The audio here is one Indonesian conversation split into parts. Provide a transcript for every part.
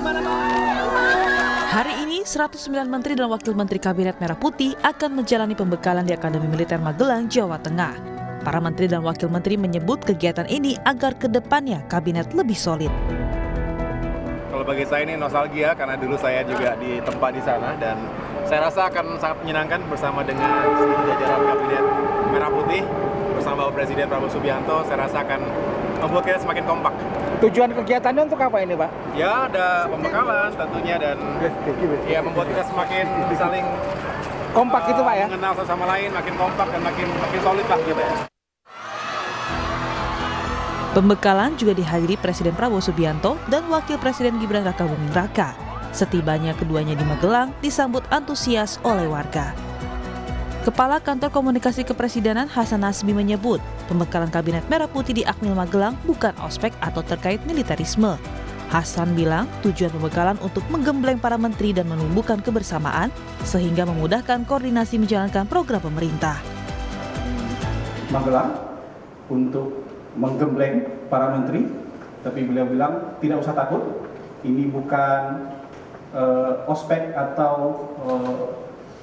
Hari ini, 109 Menteri dan Wakil Menteri Kabinet Merah Putih akan menjalani pembekalan di Akademi Militer Magelang, Jawa Tengah. Para Menteri dan Wakil Menteri menyebut kegiatan ini agar ke depannya Kabinet lebih solid. Kalau bagi saya ini nostalgia karena dulu saya juga ditempa di sana dan saya rasa akan sangat menyenangkan bersama dengan seluruh jajaran Kabinet Merah Putih bersama Bapak Presiden Prabowo Subianto. Saya rasa akan membuat kita semakin kompak. Tujuan kegiatannya untuk apa ini, Pak? Ya, ada pembekalan tentunya dan ya membuat kita semakin saling kompak gitu, Pak ya? Mengenal satu sama lain, makin kompak dan makin solid lah gitu ya. Pembekalan juga dihadiri Presiden Prabowo Subianto dan Wakil Presiden Gibran Rakabuming Raka. Setibanya keduanya di Magelang disambut antusias oleh warga. Kepala Kantor Komunikasi Kepresidenan Hasan Nasbi menyebut, pembekalan Kabinet Merah Putih di Akmil Magelang bukan ospek atau terkait militerisme. Hasan bilang tujuan pembekalan untuk menggembleng para menteri dan menumbuhkan kebersamaan sehingga memudahkan koordinasi menjalankan program pemerintah. Magelang untuk menggembleng para menteri, tapi beliau bilang tidak usah takut, ini bukan ospek atau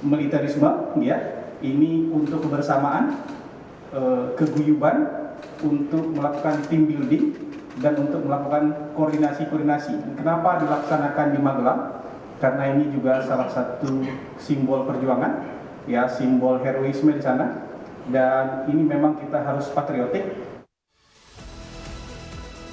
militerisme, ya. Ini untuk kebersamaan, keguyuban, untuk melakukan team building dan untuk melakukan koordinasi. Kenapa dilaksanakan di Magelang? Karena ini juga salah satu simbol perjuangan, ya, simbol heroisme di sana. Dan ini memang kita harus patriotik.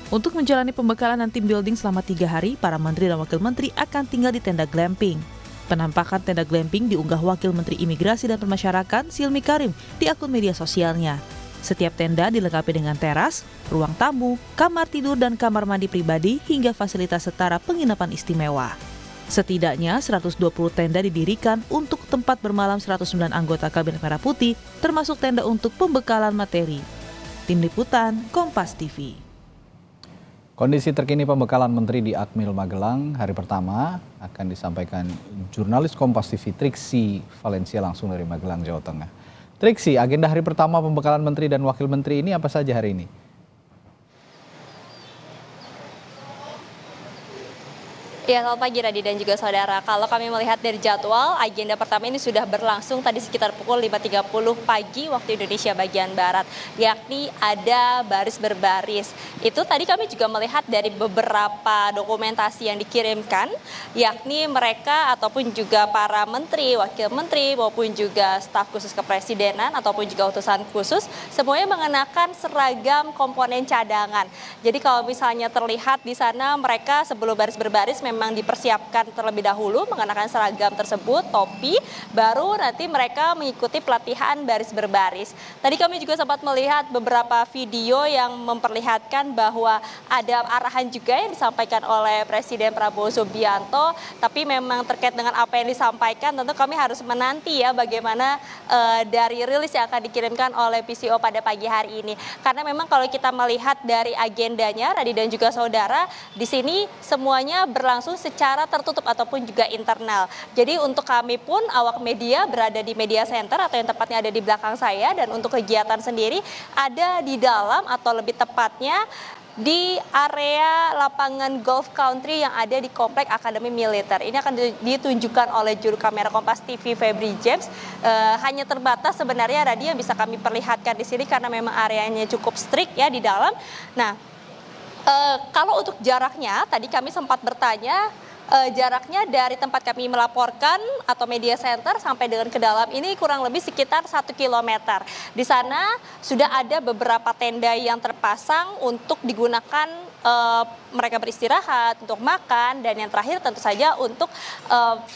Untuk menjalani pembekalan dan team building selama 3 hari, para menteri dan wakil menteri akan tinggal di tenda glamping. Penampakan tenda glamping diunggah Wakil Menteri Imigrasi dan Permasyarakatan Silmi Karim di akun media sosialnya. Setiap tenda dilengkapi dengan teras, ruang tamu, kamar tidur dan kamar mandi pribadi hingga fasilitas setara penginapan istimewa. Setidaknya 120 tenda didirikan untuk tempat bermalam 109 anggota Kabinet Merah Putih, termasuk tenda untuk pembekalan materi. Tim Liputan, Kompas TV. Kondisi terkini pembekalan menteri di Akmil Magelang hari pertama akan disampaikan jurnalis Kompas TV Triksi Valencia langsung dari Magelang, Jawa Tengah. Triksi, agenda hari pertama pembekalan menteri dan wakil menteri ini apa saja hari ini? Ya, selamat pagi Radi dan juga saudara. Kalau kami melihat dari jadwal, agenda pertama ini sudah berlangsung tadi sekitar pukul 5.30 pagi waktu Indonesia bagian Barat, yakni ada baris berbaris. Itu tadi kami juga melihat dari beberapa dokumentasi yang dikirimkan, yakni mereka ataupun juga para menteri, wakil menteri maupun juga staf khusus kepresidenan ataupun juga utusan khusus, semuanya mengenakan seragam komponen cadangan. Jadi kalau misalnya terlihat di sana mereka sebelum baris berbaris memang dipersiapkan terlebih dahulu mengenakan seragam tersebut, topi, baru nanti mereka mengikuti pelatihan baris berbaris. Tadi kami juga sempat melihat beberapa video yang memperlihatkan bahwa ada arahan juga yang disampaikan oleh Presiden Prabowo Subianto, tapi memang terkait dengan apa yang disampaikan tentu kami harus menanti ya bagaimana dari rilis yang akan dikirimkan oleh PCO pada pagi hari ini. Karena memang kalau kita melihat dari agendanya, Radi dan juga saudara, di sini semuanya berlangsung secara tertutup ataupun juga internal. Jadi untuk kami pun awak media berada di media center atau yang tepatnya ada di belakang saya, dan untuk kegiatan sendiri ada di dalam atau lebih tepatnya di area lapangan golf country yang ada di Komplek Akademi Militer. Ini akan ditunjukkan oleh juru kamera Kompas TV Febri James. Hanya terbatas sebenarnya Radi yang bisa kami perlihatkan di sini karena memang areanya cukup strict ya di dalam. Nah, kalau untuk jaraknya, tadi kami sempat bertanya, jaraknya dari tempat kami melaporkan atau media center sampai dengan ke dalam ini kurang lebih sekitar 1 km. Di sana sudah ada beberapa tenda yang terpasang untuk digunakan mereka beristirahat, untuk makan, dan yang terakhir tentu saja untuk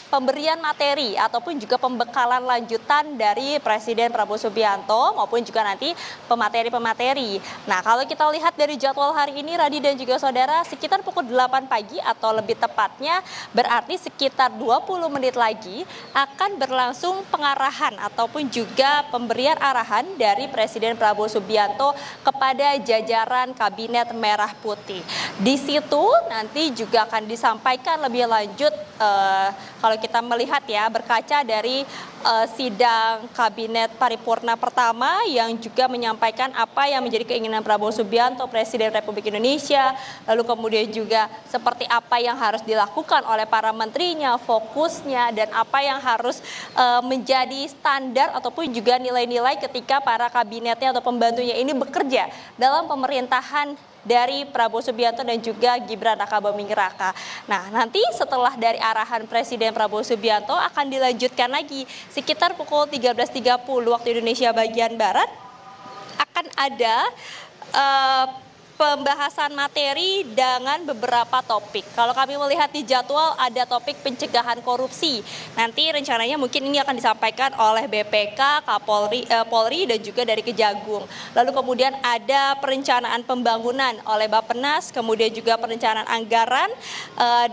pemberian materi ataupun juga pembekalan lanjutan dari Presiden Prabowo Subianto maupun juga nanti pemateri-pemateri. Nah, kalau kita lihat dari jadwal hari ini Radi dan juga saudara, sekitar pukul 8 pagi atau lebih tepatnya berarti sekitar 20 menit lagi akan berlangsung pengarahan ataupun juga pemberian arahan dari Presiden Prabowo Subianto kepada jajaran Kabinet Merah Putih. Putih. Di situ nanti juga akan disampaikan lebih lanjut kalau kita melihat ya berkaca dari sidang kabinet paripurna pertama yang juga menyampaikan apa yang menjadi keinginan Prabowo Subianto, Presiden Republik Indonesia, lalu kemudian juga seperti apa yang harus dilakukan oleh para menterinya, fokusnya, dan apa yang harus menjadi standar ataupun juga nilai-nilai ketika para kabinetnya atau pembantunya ini bekerja dalam pemerintahan dari Prabowo Subianto dan juga Gibran Rakabuming Raka. Nah, nanti setelah dari arahan Presiden Prabowo Subianto akan dilanjutkan lagi sekitar pukul 13.30 waktu Indonesia bagian Barat akan ada pembahasan materi dengan beberapa topik. Kalau kami melihat di jadwal ada topik pencegahan korupsi. Nanti rencananya mungkin ini akan disampaikan oleh BPK, Polri dan juga dari Kejagung. Lalu kemudian ada perencanaan pembangunan oleh Bappenas, kemudian juga perencanaan anggaran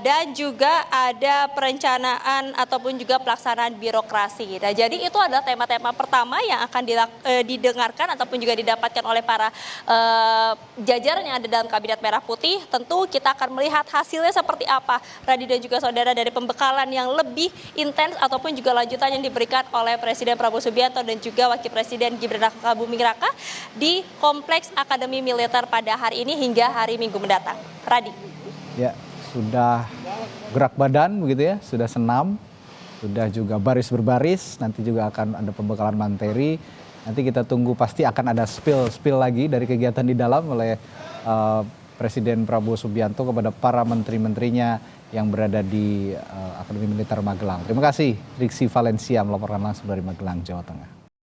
dan juga ada perencanaan ataupun juga pelaksanaan birokrasi. Nah, jadi itu adalah tema-tema pertama yang akan didengarkan ataupun juga didapatkan oleh para jajaran yang ada dalam Kabinet Merah Putih. Tentu kita akan melihat hasilnya seperti apa, Radi dan juga saudara, dari pembekalan yang lebih intens ataupun juga lanjutan yang diberikan oleh Presiden Prabowo Subianto dan juga Wakil Presiden Gibran Rakabuming Raka di Kompleks Akademi Militer pada hari ini hingga hari Minggu mendatang. Radi. Ya, sudah gerak badan begitu ya, sudah senam, sudah juga baris berbaris, nanti juga akan ada pembekalan materi. Nanti kita tunggu, pasti akan ada spill lagi dari kegiatan di dalam oleh Presiden Prabowo Subianto kepada para menteri-menterinya yang berada di Akademi Militer Magelang. Terima kasih Triksi Valencia melaporkan langsung dari Magelang, Jawa Tengah.